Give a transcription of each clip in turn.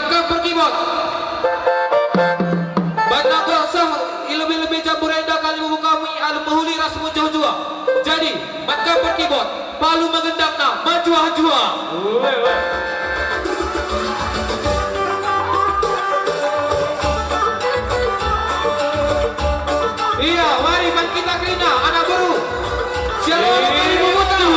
Maka berkibot Bandang berasah Ilmi-ilmi campur endah kali kami Alu mahuli rasa menjua-jua. Jadi maka berkibot Palu mengendakna Majua-jua. Iya, mari man kita kerina anak baru. Siapa kali memutang.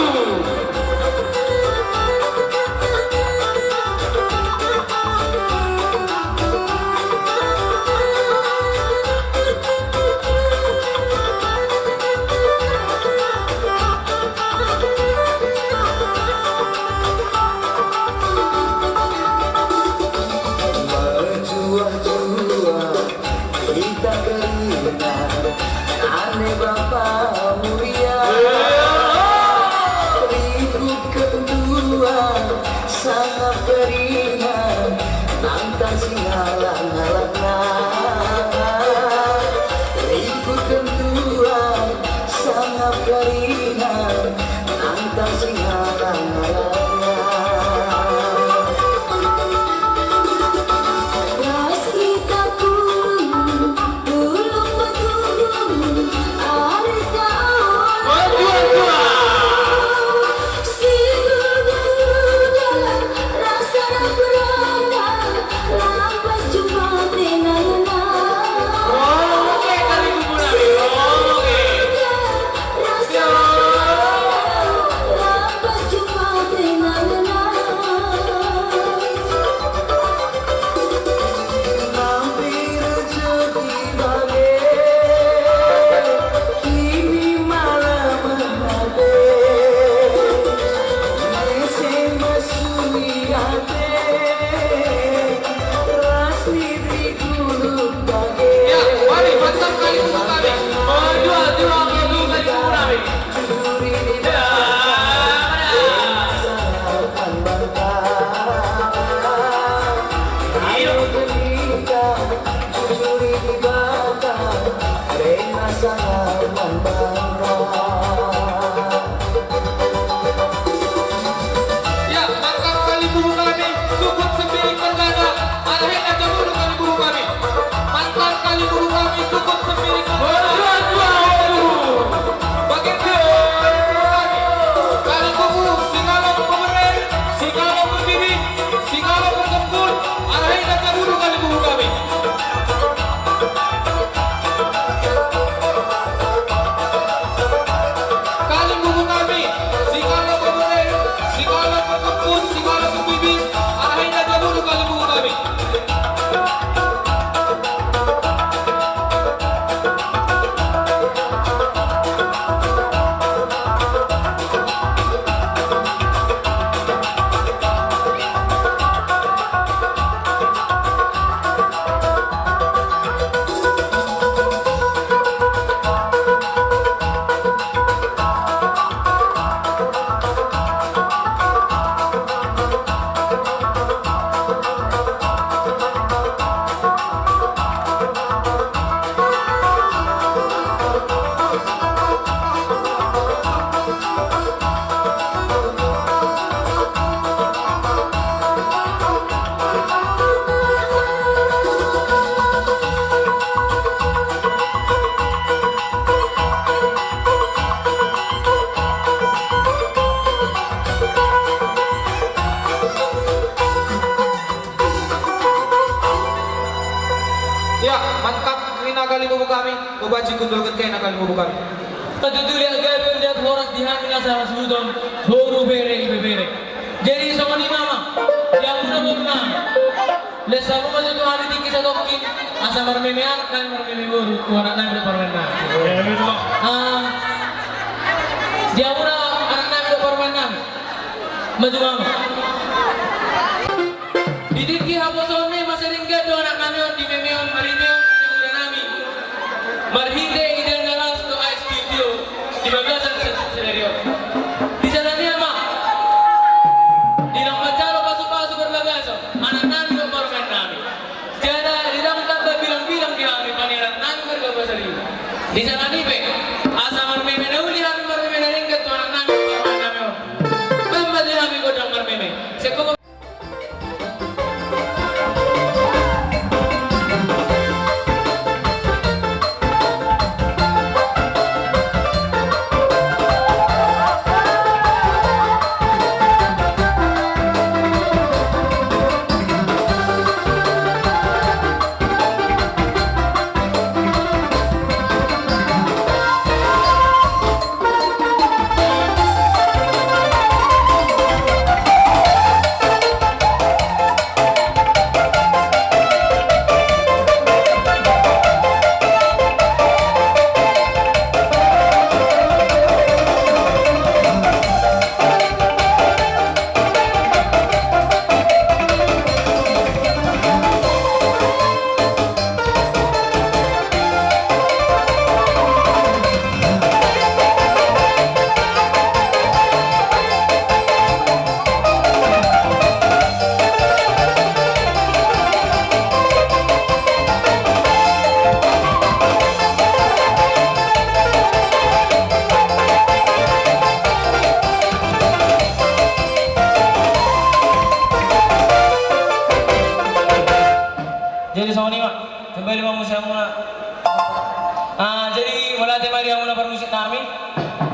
Baci kundul ketken akan membuka. Tentu lihat gaya lihat horas di hati nasa sebutong baru bere. Jadi sama ni mama yang muda baru nama. Lesa mau masuk hari tinggi satu kin asa marmeme anak kan marmeme baru anak nami udah permainan. Dia muda anak nami udah permainan. Maju mama. Di tinggi haposone masih ringkat do anak nami di memeon marineon. Marhinde ide ngalas to ice video di bagasan scenario. Di sana ni ama. Di nang pacaro pasu-pasu berbagaso. Anak nami do permen nami. Jada di dalam tambah bilang-bilang di hari paniran nami berbasari. Di sana ni pe. Asa marmeme nauli hari marmeme naringkat to anak nami permen nami. Bamba di nami godang marmeme. Seko Jadi sama nih mak, kembali mau musik muna. Jadi mulai tema dia muna permusik kami.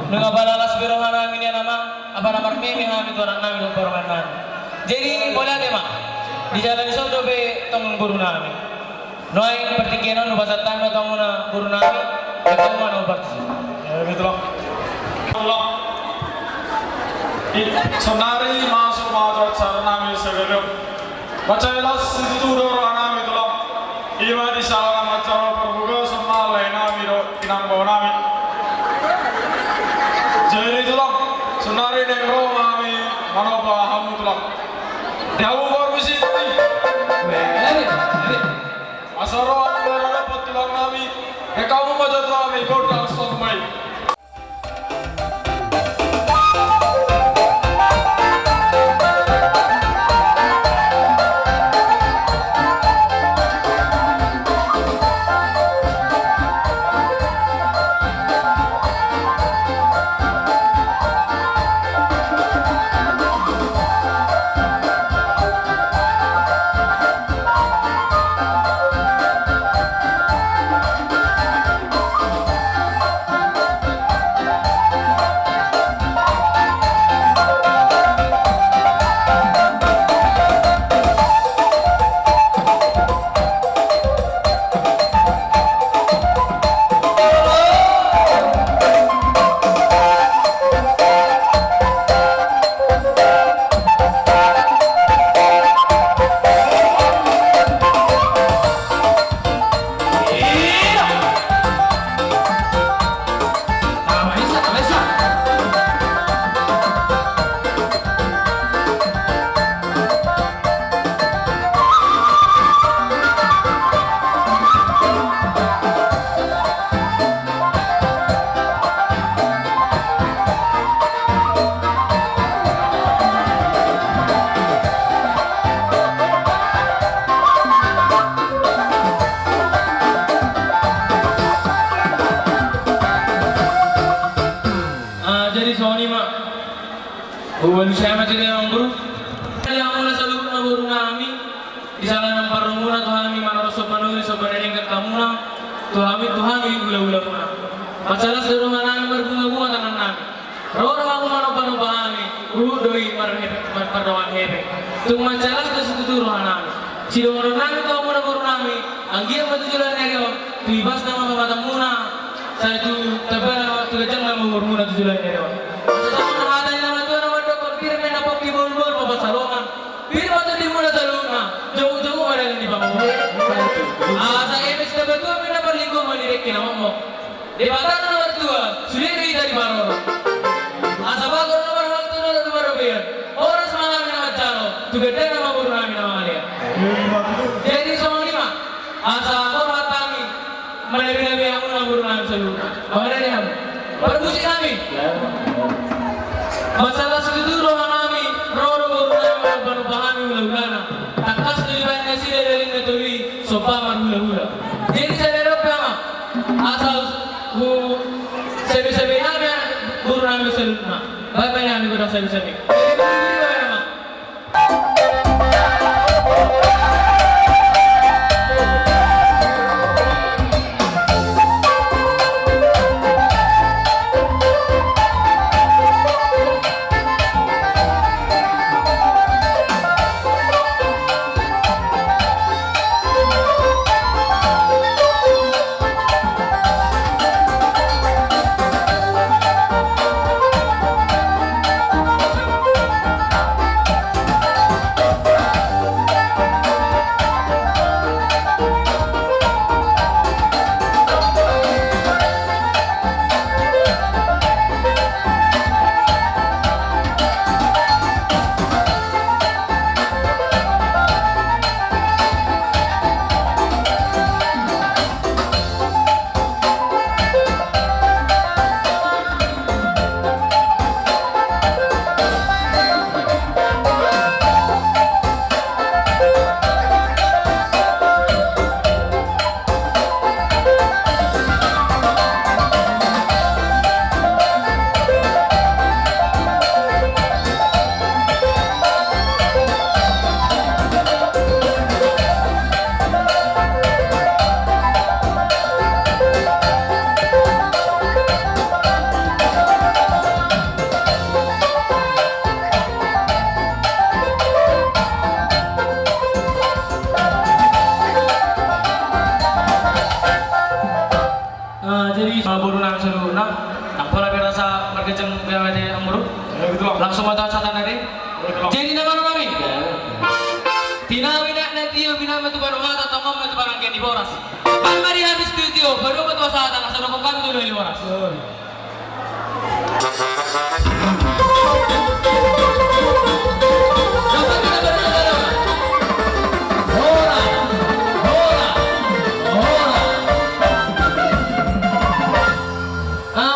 Dengan balalas birohan kami ini nama apa nama mimi kami tu anak kami dong permainan. Jadi mulai tema di jalan sodo be tong guru nami. Noi pertikian nu bahasa tanda tong muna guru nami. Kamu mana partisi? Ya betul. Allah. Sonari masuk mawat sarana mi sebelum. Baca elas itu doro anami tulang. Iwa di salah macam perbuka semua lain nami do kinang bawa nami. Jadi tulang. Sonari nengro nami mana paham tulang. Jauh berbisi tadi. Asaro anggaran dapat tulang nami. Kamu baca tulang nami kau tak sampai. Bukan saya macam yang guru. Yang mula selalu guru kami di sana nampak rumuna Tuhan kami mana rasa penuh sebenarnya dengan kamu na Tuhan kami gula-gula muna. Masalah seluruh kami berbunga-bunga tangan kami. Roh aku mana penuh kami. Doi mardawan hebe. Tung masalah sesuatu roh kami. Si orang kami tu muna guru kami. Anggia matu jalan negeri. Bebas nama bapak muna. Saya tu tapi tu kejang nama guru muna tu jalan negeri. Masalah hatanya nama tu nama dokter pirmen apa kibul-bul bapak salongan. Bir waktu di mula salunga. Jauh-jauh ada di bawah. Asa emes dapat dua pernah berlingkuh mendirek nama mo. Di batang nomor 2 sudah dari baru. Asa bagor nomor 1 nomor baru biar. Orang semangat nama calo. Tu gede nama guru kami nama dia. Jadi sama 5. Asa orang kami melebih-lebih yang nama guru kami seluruh. Mana dia? Permusik kami. Masalah segitu roh kami, roh guru kami berpahami hula-hulana. Takas dari banyak sih dari neturi sopa hula-hula. Jadi saya berapa asal sebe-sebe kami guru kami seluruhnya. Bapak kami guru sebe-sebe. keceng BWT Amuru. Ya gitu lang. Langsung mata satan tadi. Ya gitu lang. Jadi nama kami. Tinawi nak nanti yo binama tu baru mata tamam tu barang kendi boras. Pan mari habis studio baru betul satan asal kami tu dulu boras.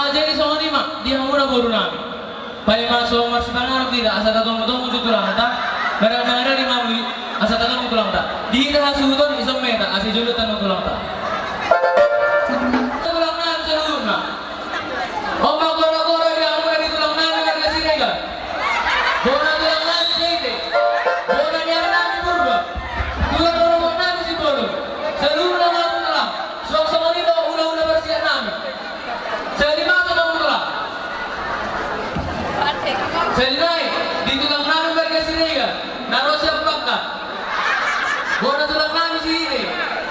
Jadi soal ini mak, dia mula baru nami. Pada masuk masih banyak tidak asal tahu mutu tulang tak. Barang mana di mamu asal tahu tulang tak. Di dah sudah isom meta asal julut tahu tulang tak. Tulang nami seluruh nak. Oma gora dia mula di tulang nami kerja sini kan. Gora tulang nami sini. Gora dia nami purba. Tulang nami si bolu. Seluruh nama tulang. Soal ini udah bersiap nami. Saya masuk kamu tulang. Selai di tulang nami mereka sini kan. Naruh siap bakal. Bona tulang nami sini.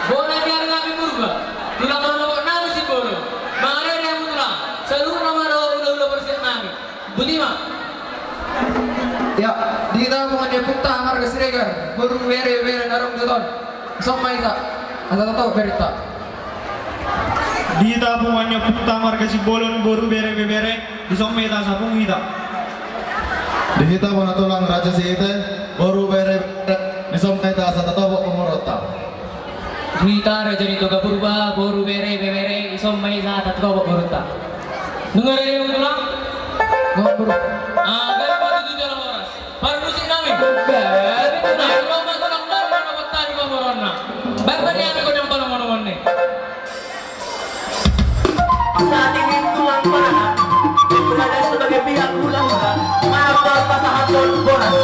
Bona dia nami purba. Tulang nami si bolu. Mana dia yang tulang. Seluruh nama udah bersiap nami. Budiman. Ya, di tabungan dia putah harga siregar. Burung bere narong doton. Somai tak. Asal tahu berita. Di tabungannya puta marga si bolon boru bere di someta sa pungita. Dihita mo na tulang raja si ite, baru bere nisong kaita sa tatobo pumorota. Duita raja nito gapurba boru bere isom may sa tatko boruta. Dengar dia yang tulang? Ngobrol. Gaya pada tu jalan oras. Baru musik namin. Babi tu na. Kalau mak tulang namin na patani pa moron na. Bapak ni kami ko ng palong ni. Saat ini tulang panah berada sebagai pihak ulama melawan pasangan Don Boras.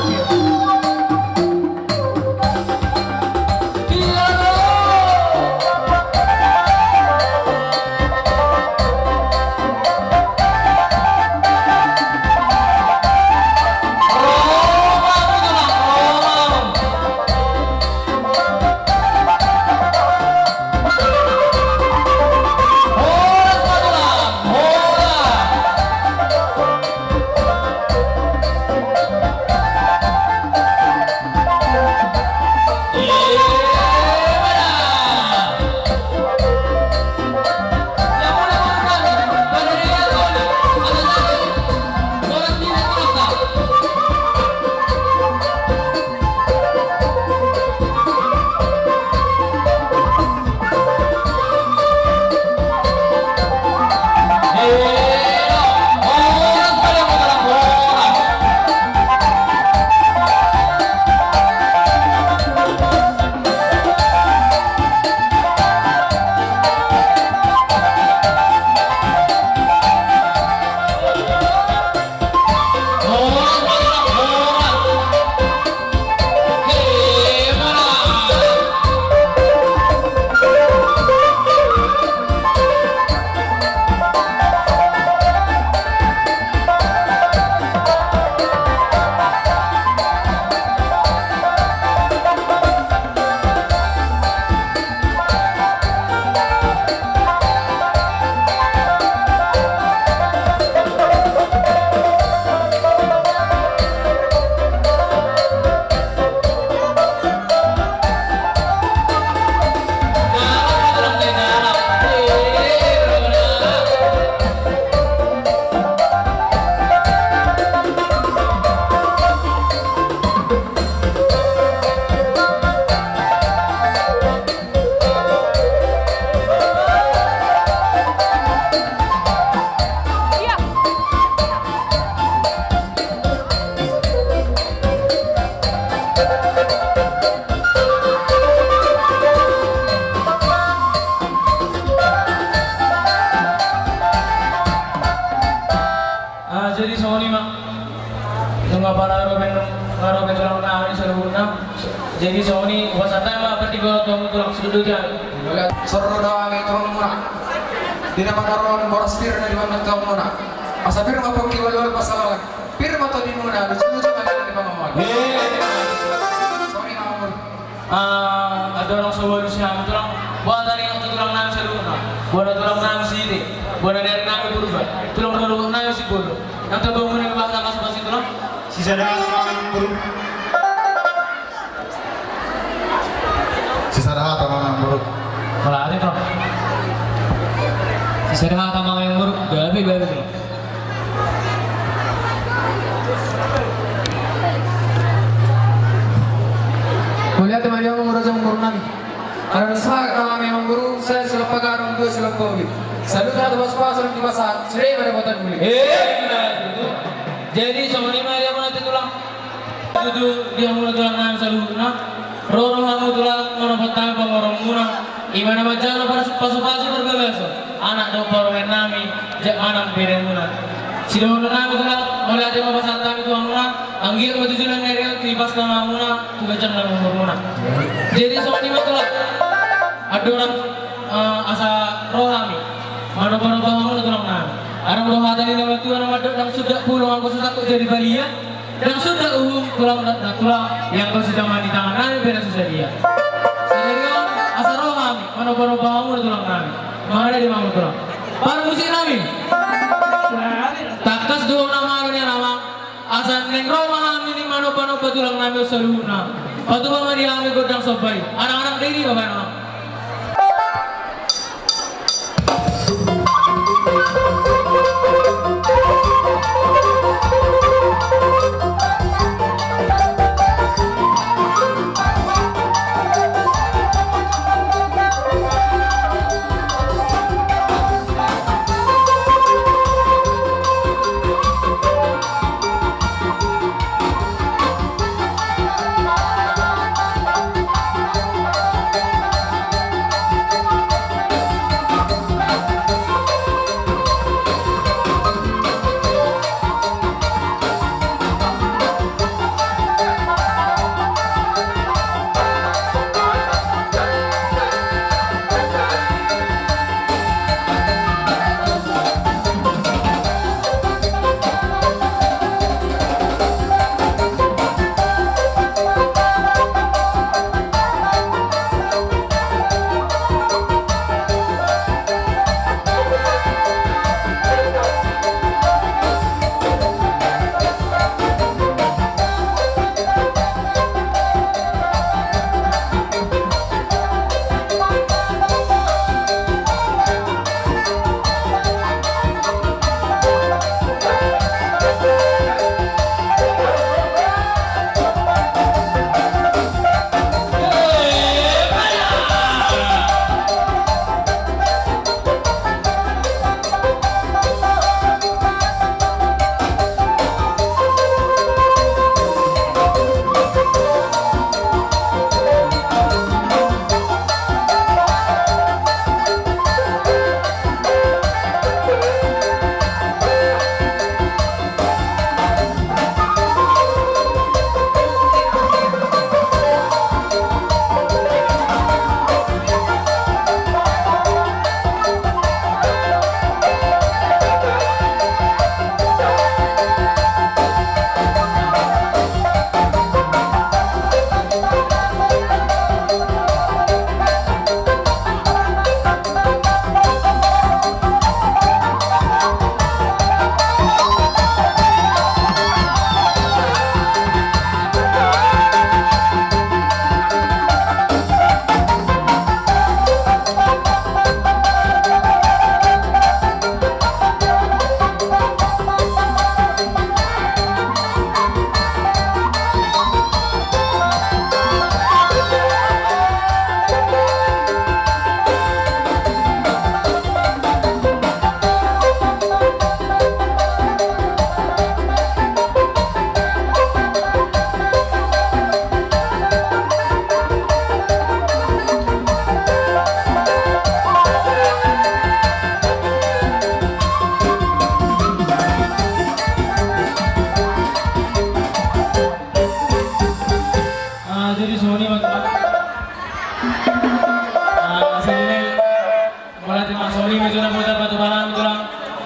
Jadi soal ini mak, nunggu para ngaroben tulang namin sa luna. Jadi soal ini wasata mak pati ko tulang sudut yan. Soro daw ang itong muna. Di na pagkaroon boras pir na liwan ng taong muna. Asa pir mapagkiwalwal pasalawan. Pir mo to din muna. Lusunod yung mga di pangawag. Sorry mga amor. Ada orang sawal siya tulang. Buat tadi yang tulang namin sa luna. Buat tulang namin sini. Buat dari namin berubah. Tulang namin si bodoh. Nanti bangunan yang bakal masuk pas itu lah. Sisa dah sama buru. Sisa dah tamang yang buruk. Malah ada tuh. Sisa dah tamang yang buruk. Gabi tuh. Kuliah teman dia mengurus nami. Karena saya memang guru saya sudah pakai orang tua sudah covid. Salut satu bos pasal di pasar. Sudah pada botan kuliah. Itu. Jadi sama ni mah dia mana tulang. Itu dia mula tulang nang saluna. Roro hamu tulang mana patang pamorong muna. Imana macam para pasu-pasu berbebas. Anak do poromen nami, jak anak beren muna. Sida hono nami tulang mulai ada apa santai itu muna. Anggil matu julan nereo tipas nama muna, tu bacang nama umur muna. Jadi sama ni mah tulang. Ada orang asa rohami. Mana-mana bahamu tulang nami. Arang doa tadi nama Tuhan nama dan sudah pulang aku susah kok jadi balia dan sudah tulang yang kau sudah mandi tangan nami benar susah dia. Sendirian asal roh kami mana bahamu tulang nami mana di mana tulang. Para musik nami. Takas dua nama nama asal neng roh kami ni mana tulang nami saluna. Patu mama dia kami godang sobai. Anak-anak diri apa nama?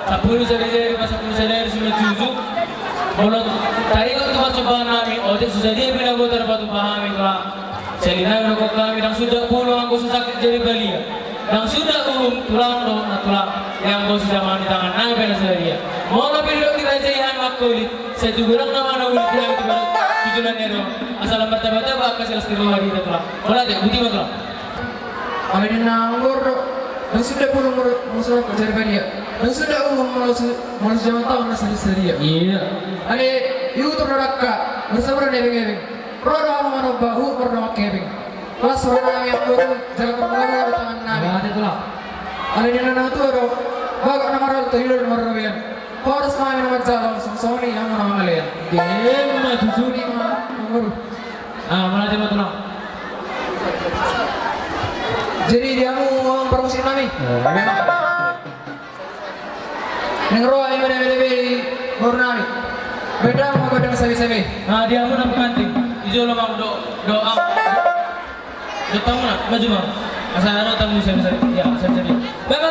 Sepuluh sehari pas 10 sehari sudah tujuh. Kalau tadi kalau tempat coba nami, otak susah dia pindah botar batu paham itu lah. Selina rokok kami dan sudah pulang aku susah jadi balia. Dan sudah tulang do, tulang yang kau sudah mandi tangan nami pindah dia. Mau lebih dulu kita jalan kau ulit. Saya tuh bilang nama anak ulit dia itu baru tujuan nero. Asal bertambah-tambah kasih listrik lagi itu lah. Kalau ada bukti mah lah. Kami nanggur, dan sudah puluh musuh kerja dia, dan sudah mulus zaman tahun nasi dia. Iya. Ale, itu terdapat bersama dengan keving. Roda mana bahu bernama keving. Kelas roda yang baru jalan permulaan tangan nabi. Ada tu lah. Ale di nana tu ada, bagai nama roda tu hilang nama roda. Harus main nama jalan sama ni yang nama kalian. Game mah tujuh. Ini mah nomor. Mana dia betul lah. Jadi dia mau promosi kami. Memang. Nengro ayo beli bornami. Beda mau badang sabi-sabi. Dia mau nak penting. Ijo lo mau doa. Doa mana? Maju mah. Asal ada tamu saya. Ya, saya. Bang.